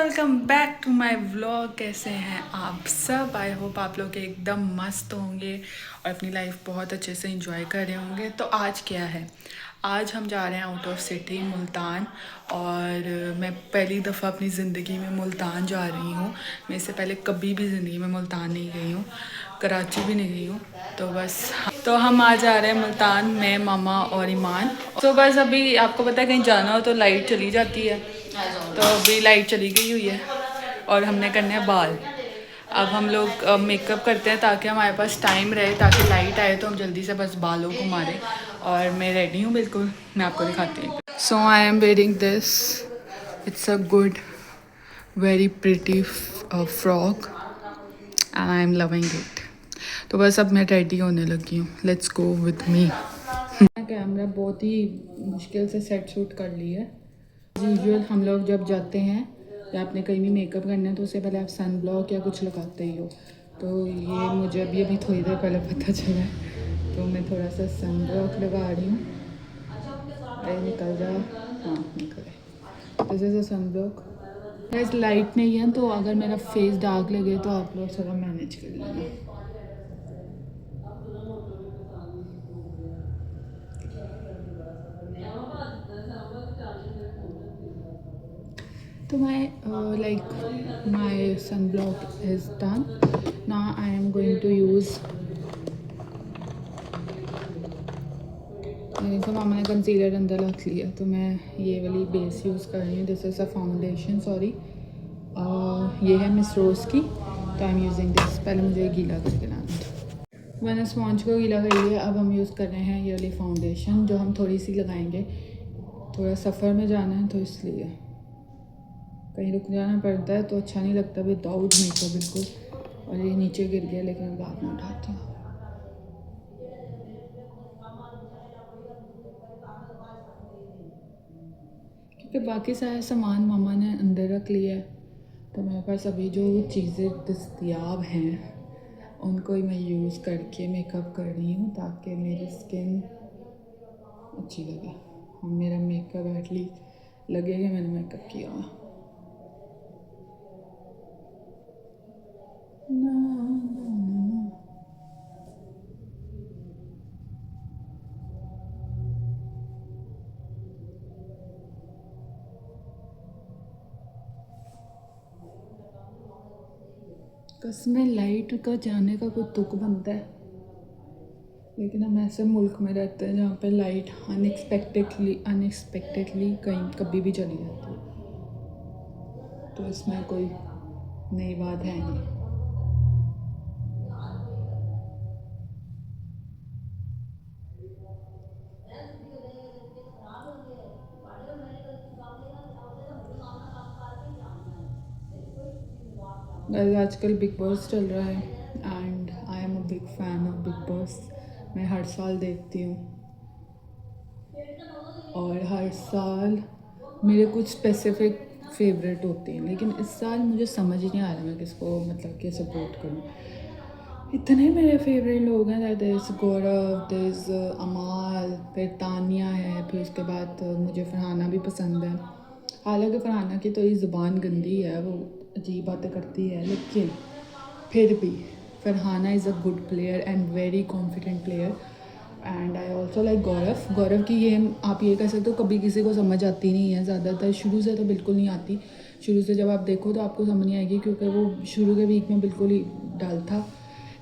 Welcome back to my vlog. कैसे हैं आप सब? आई होप आप लोग एकदम मस्त होंगे और अपनी लाइफ बहुत अच्छे से एंजॉय कर रहे होंगे। तो आज क्या है, आज हम जा रहे हैं आउट ऑफ सिटी मुल्तान। और मैं पहली दफ़ा अपनी ज़िंदगी में मुल्तान जा रही हूँ। मैं इससे पहले कभी भी ज़िंदगी में मुल्तान नहीं गई हूँ, कराची भी नहीं गई हूँ। तो बस तो हम आज जा रहे हैं मुल्तान, मैं, मामा और ईमान। तो बस अभी आपको पता है कहीं जाना हो तो लाइट चली जाती है, तो अभी लाइट चली गई हुई है और हमने करने हैं बाल। अब हम लोग मेकअप करते हैं ताकि हमारे पास टाइम रहे, ताकि लाइट आए तो हम जल्दी से बस बालों को मारें। और मैं रेडी हूँ बिल्कुल, मैं आपको दिखाती हूँ। So I am wearing this, it's a good very pretty frock and I am loving it. तो बस अब मैं रेडी होने लगी हूँ, let's go with me. Camera बहुत ही मुश्किल से सेट शूट कर लिया है। यूजुअल हम लोग जब जाते हैं या आपने कहीं भी मेकअप करना है तो उससे पहले आप सन ब्लॉक या कुछ लगाते ही हो। तो ये मुझे अभी थोड़ी देर पहले पता चला है, तो मैं थोड़ा सा सन ब्लॉक लगा रही हूँ। अरे निकल जा, हाँ निकल रहा है। This sunblock. Gas light नहीं है तो अगर मेरा फेस डार्क लगे तो आप लोग थोड़ा मैनेज कर लेना। तो my sunblock is done. Now I am going to use, तो मामा ने कंसीलर अंदर रख लिया तो मैं ये वाली बेस यूज़ कर रही हूँ। This is a foundation, sorry ये है मिस रोज़ की, तो आई एम यूजिंग दिस। पहले मुझे गीला करके लाना था, मैंने स्पॉन्ज को गीला कर लिया। अब हम यूज़ कर रहे हैं ये वाली फाउंडेशन जो हम थोड़ी सी लगाएंगे। थोड़ा सफ़र में जाना है तो इसलिए कहीं रुक जाना पड़ता है तो अच्छा नहीं लगता विदाउट मेकअप बिल्कुल। और ये नीचे गिर गया लेकिन मैं बाद में उठाती हूँ। क्योंकि बाकी सारे सामान मामा ने अंदर रख लिया है, तो मेरे पास अभी जो चीज़ें दस्तयाब हैं उनको ही मैं यूज़ करके मेकअप कर रही हूँ ताकि मेरी स्किन अच्छी लगे और मेरा मेकअप एटलीस्ट लगे कि मैंने मेकअप किया हुआ। ना, ना, ना, ना। कसमें लाइट का जाने का कोई तुक बनता है, लेकिन हम ऐसे मुल्क में रहते हैं जहाँ पे लाइट अनएक्सपेक्टेडली कहीं कभी भी चली जाती है, तो इसमें कोई नई बात है नहीं। आजकल बिग बॉस चल रहा है and I am a big fan of big boss. मैं हर साल देखती हूँ और हर साल मेरे कुछ स्पेसिफिक फेवरेट होते हैं, लेकिन इस साल मुझे समझ ही नहीं आ रहा मैं किसको मतलब कि सपोर्ट करूँ। इतने मेरे फेवरेट लोग हैं, देस गौरव, देस अमाल, फिर तानिया है, फिर उसके बाद मुझे फरहाना भी पसंद है। हालांकि फरहाना की तो ये ज़ुबान गंदी है, वो अजीब बातें करती है, लेकिन फिर भी Farhana is a good player and very confident player. And I also like Gaurav की ये आप ये कह सकते हो कभी किसी को समझ आती नहीं है, ज़्यादातर शुरू से तो बिल्कुल नहीं आती। शुरू से जब आप देखो तो आपको समझ नहीं आएगी क्योंकि वो शुरू के वीक में बिल्कुल ही डल था,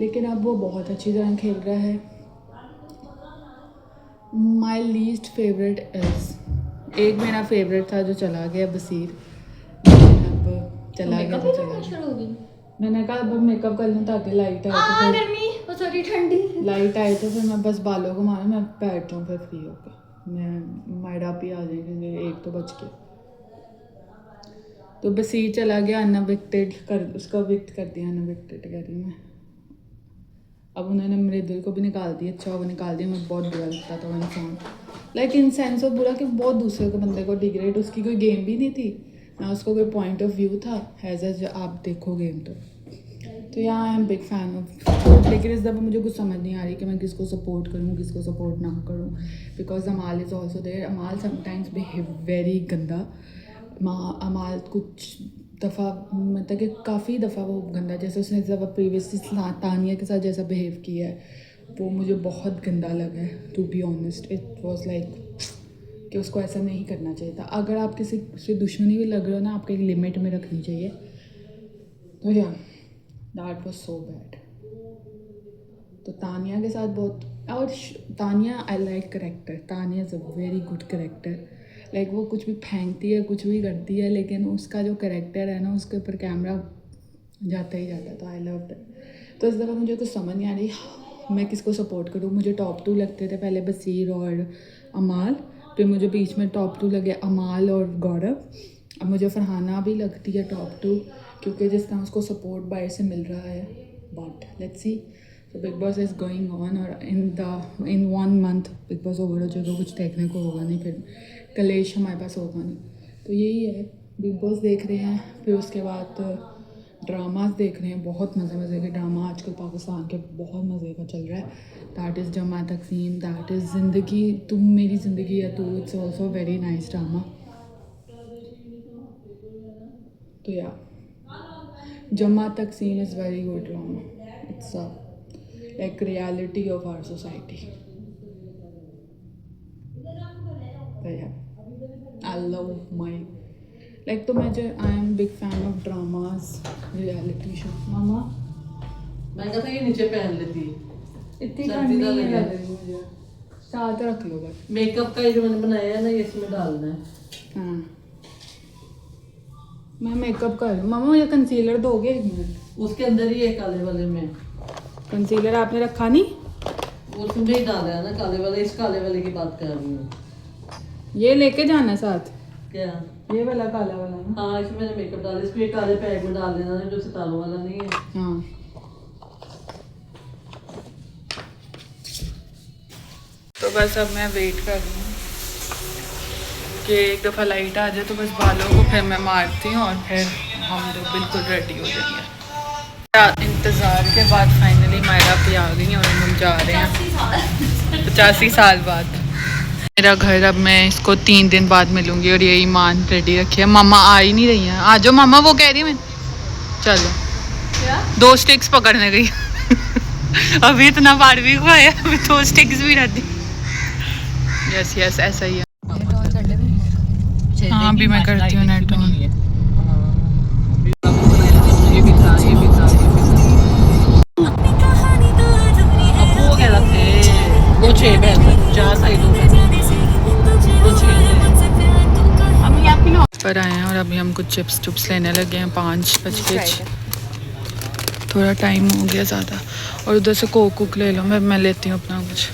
लेकिन अब वो बहुत अच्छी तरह खेल रहा है। माई लीस्ट फेवरेट इज़, एक मेरा फेवरेट था जो चला गया, बसीर। अब चला गया तो चला गया। मैंने कहा अब मेकअप कर लूँ ताकि लाइट आए तो फिर सॉरी ठंडी लाइट आए तो फिर मैं बस बालों को मारूँ, मैं बैठ जाऊँ फिर फ्री होकर। मैं माइडा भी आ जाएगी, एक तो बच के। तो बसीर चला गया अनविक्टेड, कर उसका विक्ट कर दिया, अनविक्टेड कह रही मैं। अब उन्होंने मेरे दिल को भी निकाल दिया, अच्छा वो निकाल दिया। मैं बहुत बुरा लगता था वो इंसान, लाइक इन सेंस ऑफ बुरा कि बहुत दूसरे के बंदे को डिग्रेड, उसकी कोई गेम भी नहीं थी ना, उसको कोई पॉइंट ऑफ व्यू था एज एज आप देखो गेम। तो यहाँ I am big fan of, लेकिन इस दफ़ा मुझे कुछ समझ नहीं आ रही कि मैं किसको सपोर्ट करूँ किसको सपोर्ट ना करूँ, बिकॉज अमाल इज़ ऑल्सो देयर। अमाल समटाइम्स बिहेव वेरी गंदा। अमाल कुछ दफ़ा, मतलब कि काफ़ी दफ़ा वो गंदा, जैसे उसने दफ़ा प्रीवियसली तानिया के साथ जैसा बिहेव किया है वो मुझे बहुत गंदा लगा है। To be honest it was like कि उसको ऐसा नहीं करना चाहिए था। अगर आप किसी से दुश्मनी भी लग रहे हो ना, आपको एक लिमिट में रखनी चाहिए। तो या दैट वाज सो बैड। तो तानिया के साथ बहुत, और Tania I like character, Tania is a very good character. Like वो कुछ भी फेंकती है, कुछ भी करती है, लेकिन उसका जो करेक्टर है ना, उसके ऊपर कैमरा जाता ही जाता है। तो आई लव दैट। तो इस दफ़ा मुझे कुछ समझ नहीं आ रही मैं किसको सपोर्ट करूँ। मुझे टॉप 2 लगते थे पहले, बसीर और अमाल। फिर मुझे बीच में टॉप 2 लगे अमाल और गौरव। अब मुझे फरहाना भी लगती है टॉप 2, क्योंकि जिस तरह उसको सपोर्ट बाहर से मिल रहा है। But let's see. तो Big Boss is going on, और in 1 month Big Boss over हो जाएगा, कुछ देखने को होगा नहीं, फिर कलेश हमारे पास होगा नहीं। तो यही है, बिग बॉस देख रहे हैं, फिर उसके बाद ड्रामास देख रहे हैं। बहुत मज़े के ड्रामा आजकल पाकिस्तान के बहुत मज़े का चल रहा है। दैट इज़ जमा तकसीम, दैट इज़ ज़िंदगी तुम मेरी ज़िंदगी है तू, it's also very nice drama. तो या जमा तकसीम is very good drama. It's like reality of our society. But yeah, I love my like, तो मैं जो I am big fan of dramas, reality show. मामा मैं कहता ये नीचे पहन लेती इतनी ठंडी नहीं लग रही मुझे, साथ रख लो बस। मेकअप का ये जो मैंने बनाया है ना, ये इसमें डालना है। हाँ मैं मेकअप कर रही हूँ। मामा मुझे कंसीलर दोगे 1 मिनट? उसके अंदर ही है काले वाले में। कंसीलर आपने रखा नहीं? उसमें ही डाला है ना काले वाले, इस काले वाले की बात कर रही हूँ। ये लेके जाना साथ, क्या? ये वाला काला वाला ना? हाँ इसमें मैंने मेकअप डाला, इसमें एक काले पैक में डाल देना, जो सितारों वाला नहीं है। हाँ तो बस अब मैं वेट कर रही हूँ कि एक दफ़ा लाइट आ जाए, तो बस बालों को फिर मैं मारती हूँ और फिर हम लोग बिल्कुल रेडी हो जाएंगे। इंतज़ार के बाद फाइनली मायरा भी आ गई और हम जा रहे हैं 85 साल बाद। मेरा घर, अब मैं इसको 3 दिन बाद मिलूंगी, और ये ईमान रेडी रखी है। मामा आ ही नहीं रही हैं। आ जाओ मामा, वो कह रही मैं चलो क्या? 2 स्टिक्स पकड़ने गई अभी इतना बार भी हुआ है, अभी 2 स्टिक्स भी रहती। यस यस ऐसा ही है। हाँ अभी मैं करती हूँ नेट ऑन। ये भी था, ये भी था, अब वो कह रहा थे वो 6 बहन 4 साइडों में वो 6 पर आए हैं और अभी हम कुछ चिप्स लेने लगे हैं। 5 बज के थोड़ा टाइम हो गया ज़्यादा। और उधर से कोक ले लो, मैं लेती हूँ अपना कुछ।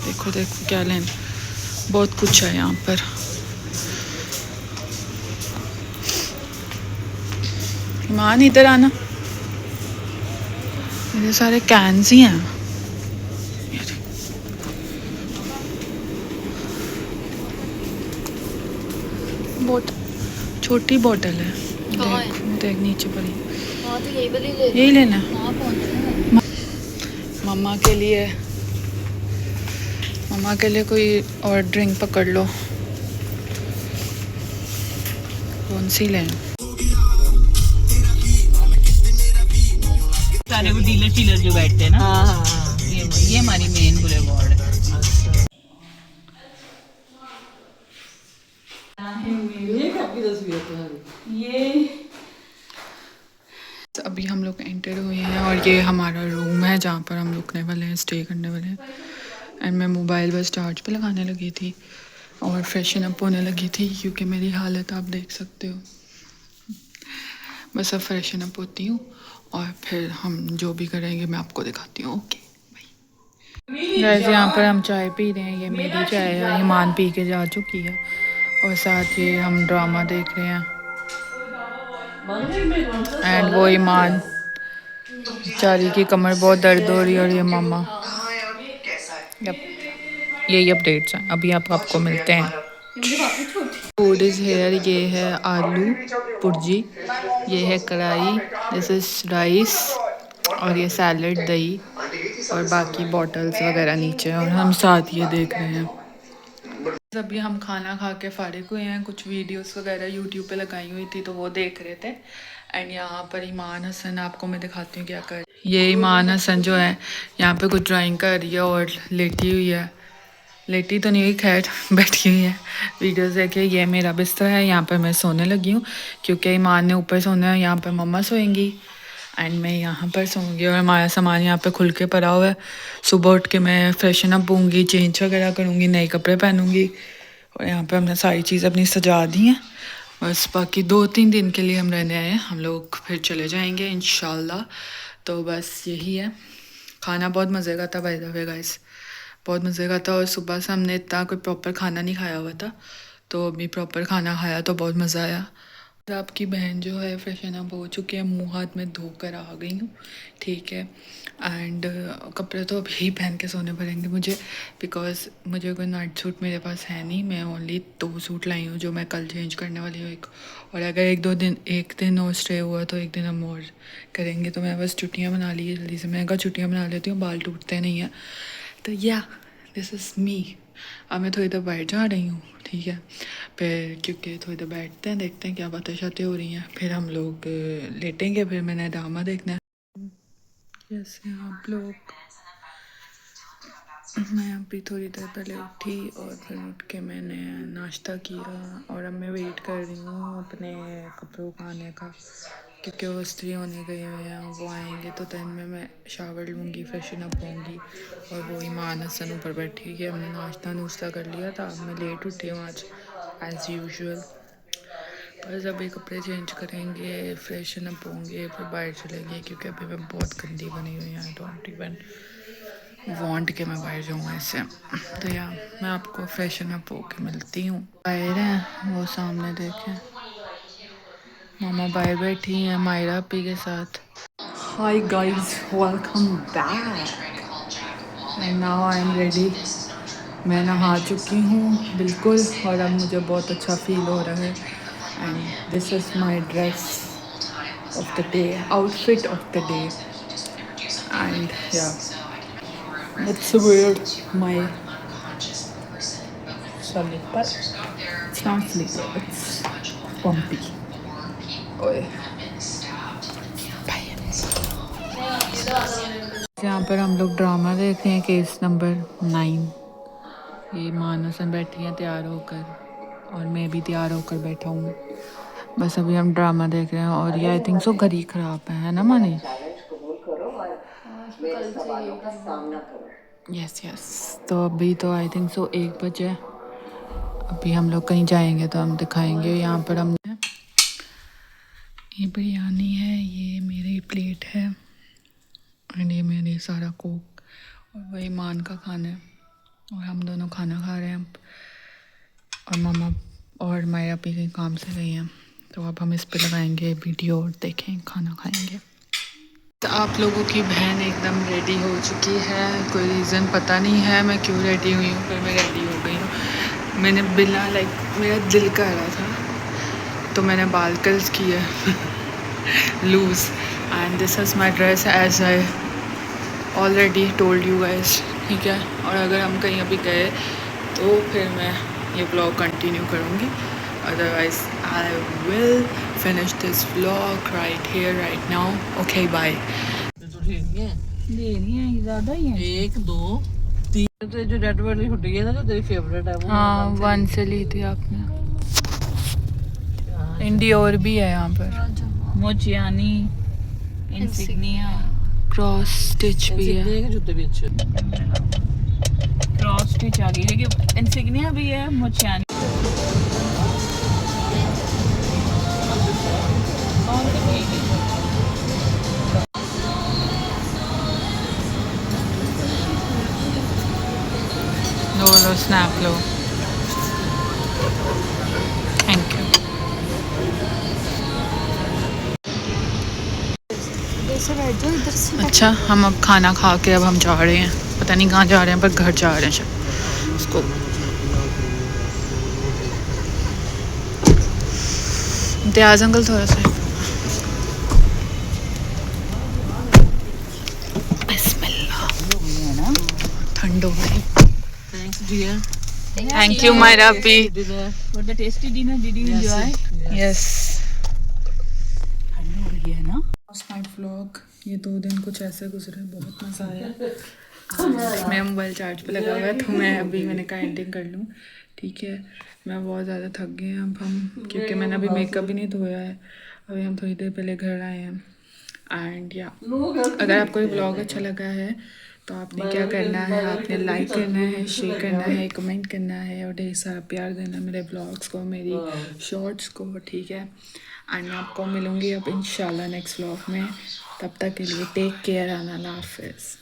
देखो देखो क्या लेना, बहुत कुछ है यहाँ पर। ईमान इधर आना, ये सारे कैंस ही हैं। बहुत छोटी बोतल है, देख देख नीचे पड़ी। हाँ तो यही वाली ले यही लेना। हाँ मम्मा के लिए कोई और ड्रिंक पकड़ लो, कौन सी लें? सारे वो डीलर जो बैठते हैं ना। हाँ हाँ हाँ, ये हमारी मेन बुलेवार्ड है। ये कब की तस्वीर है तुम्हारी? ये अभी हम लोग एंटर हुए हैं और ये हमारा रूम है जहाँ पर हम रुकने वाले हैं, स्टे करने वाले हैं। एंड मैं मोबाइल बस चार्ज पे लगाने लगी थी और फ्रेशन अप होने लगी थी, क्योंकि मेरी हालत आप देख सकते हो। बस अब फ्रेशन अप होती हूँ और फिर हम जो भी करेंगे मैं आपको दिखाती हूँ। Okay bye. गाइस यहाँ पर हम चाय पी रहे हैं, ये मेरी चाय है, ईमान पी के जा चुकी है, और साथ ये हम ड्रामा देख रहे हैं। एंड वो ईमान बेचारी की कमर बहुत दर्द हो रही है, और ये मामा। यही अपडेट्स हैं, अभी आपको मिलते हैं। फूड इज़ हेयर, ये है आलू पुर्जी, ये है कढ़ाई, दिस इज़ राइस, और ये सैलड, दही, और बाकी बॉटल्स वगैरह नीचे, और हम साथ ये देख रहे हैं। अभी हम खाना खा के फारिग हुए हैं, कुछ वीडियोस वगैरह यूट्यूब पे लगाई हुई थी तो वो देख रहे थे। एंड यहाँ पर ईमान हसन, आपको मैं दिखाती हूँ क्या कर, ये ईमान हसन जो है यहाँ पे कुछ ड्राइंग कर रही है और लेटी हुई है। लेटी तो नहीं हुई, खैर बैठी हुई है। वीडियोस देखिए। ये मेरा बिस्तर है, यहाँ पर मैं सोने लगी हूँ क्योंकि ईमान ने ऊपर सोना है, यहाँ पर मम्मा सोएंगी एंड मैं यहाँ पर सोऊंगी। और हमारा सामान यहाँ पे खुल के पड़ा हुआ है। सुबह उठ के मैं फ्रेशन अप होंगी, चेंज वगैरह करूँगी, नए कपड़े पहनूँगी। और यहाँ पे हमने सारी चीज़ अपनी सजा दी हैं। बस बाकी 2-3 दिन के लिए हम रहने आए हैं, हम लोग फिर चले जाएंगे इंशाल्लाह। तो बस यही है। खाना बहुत मज़े का था बाय द वे गाइस, बहुत मज़े का था। और सुबह से हमने इतना कोई प्रॉपर खाना नहीं खाया हुआ था, तो अभी प्रॉपर खाना खाया तो बहुत मज़ा आया। आपकी बहन जो है फ्रेशन अप हो चुकी है, मुंह हाथ में धोकर आ गई हूँ, ठीक है। एंड कपड़े तो अभी पहन के सोने पड़ेंगे मुझे, बिकॉज मुझे कोई नाइट सूट मेरे पास है नहीं। मैं ओनली 2 सूट लाई हूँ जो मैं कल चेंज करने वाली हूँ एक। और अगर एक दिन और स्टे हुआ तो एक दिन हम और करेंगे। तो मैं बस छुट्टियाँ बना ली है जल्दी से। मैं कहा छुट्टियाँ बना लेती हूँ, बाल टूटते नहीं हैं। तो या दिस इज़ मी। अब मैं थोड़ी देर बैठ जा रही हूँ, ठीक है। फिर क्योंकि थोड़ी देर बैठते हैं, देखते हैं क्या बातें शातें हो रही हैं, फिर हम लोग लेटेंगे। फिर मैंने ड्रामा देखना है। जैसे आप लोग, मैं अभी थोड़ी देर पहले उठी और फिर उठ के मैंने नाश्ता किया और अब मैं वेट कर रही हूँ अपने कपड़ों का आने का, क्योंकि वो इस्त्री होने गए हुए हैं। वो आएंगे तो दिन में मैं शावर लूँगी, फ्रेशन अप होंगी। और वो ईमान हसन ऊपर बैठी है। हमने नाश्ता नुश्ता कर लिया था। अब मैं लेट उठी हूँ आज एज़ यूजुअल। बस अभी कपड़े चेंज करेंगे, फ्रेशन अप होंगे, फिर बाहर चलेंगे क्योंकि अभी मैं बहुत गंदी बनी हुई हूँ। आई डोंट इवन वांट के मैं बाहर जाऊँ ऐसे। तो या मैं आपको फ्रेशन अप होके मिलती हूँ। बाहर हैं वो सामने, देखें मामा बाहर बैठी हैं मायरा अपी के साथ। Hi guys, welcome back. And now I am ready. मैं नहा चुकी हूँ बिल्कुल और अब मुझे बहुत अच्छा फील हो रहा है। And this is my dress of the day, outfit of the day. And या let's wear my slipper. It's not slipper, it's bumpy. ओए यहाँ पर हम लोग ड्रामा देख रहे हैं, केस नंबर 9। ये मानसन बैठी हैं तैयार होकर और मैं भी तैयार होकर बैठा हूँ। बस अभी हम ड्रामा देख रहे हैं। और ये आई थिंक सो घर ही ख़राब है ना मानी? Yes yes. तो अभी तो आई थिंक सो 1 बजे। अभी हम लोग कहीं जाएंगे तो हम दिखाएंगे। यहाँ पर हमने ये बिरयानी है, ये मेरी प्लेट है और ये मेरी सारा कोक और वही ईमान का खाना है। और हम दोनों खाना खा रहे हैं और मामा और मायरा भी कहीं काम से गई हैं। तो अब हम इस पे लगाएंगे वीडियो और देखें, खाना खाएंगे। तो आप लोगों की बहन एकदम रेडी हो चुकी है। कोई रीज़न पता नहीं है मैं क्यों रेडी हुई हूँ, पर मैं रेडी हो गई हूँ। मैंने बिना मेरा दिल कर रहा था तो मैंने बाल कर्ल्स किए loose. And this is my dress as I already told you guys, ठीक है। और अगर हम कहीं अभी गए तो फिर मैं ये व्लॉग कंटिन्यू करूँगी, otherwise I will finish this vlog right here right now. Okay, bye. ज़्यादा ही है। 1 2 3 तो जो रेड वाली हुडी है ना, जो तेरी फेवरेट है वो। हाँ, 1 से ली थी आपने। इंडियोर भी है यहाँ पर, मोचियानी, इंसिग्निया, क्रॉस स्टिच भी है। जूते भी अच्छे, क्रॉस स्टिच आ गई है कि इंसिग्निया भी है, मोचियानी। लो स्नैप लो, थैंक यू। अच्छा, हम अब खाना खा के अब हम जा रहे हैं, पता नहीं कहाँ जा रहे हैं पर घर जा रहे हैं शायद। उसको इम्तियाज़ अंकल थोड़ा सा बिस्मिल्लाह, ठंड हो गई। Thanks dear. Thank you, my Rabbi. For the tasty dinner, did you enjoy? Yes. ठंड हो रही है ना? My vlog ये 2 दिन कुछ ऐसे गुजरे, बहुत मज़ा आया। And मेरा मोबाइल चार्ज पे लगा हुआ है तो मैंने कहा एडिटिंग कर लूँ। ठीक है, मैं बहुत ज़्यादा थक गई हैं अब हम, क्योंकि मैंने अभी मेकअप भी नहीं धोया है। अभी हम थोड़ी देर पहले घर आए हैं। एंड या अगर आपको ये ब्लॉग अच्छा लगा है तो आपने क्या करना है, आपने लाइक करना है, शेयर करना है, कमेंट करना है और ढेर सारा प्यार देना मेरे ब्लॉग्स को, मेरी शॉर्ट्स को। ठीक है, एंड मैं आपको मिलूँगी अब इंशाल्लाह नेक्स्ट व्लॉग में। तब तक के लिए टेक केयर, अल्लाह हाफिज़।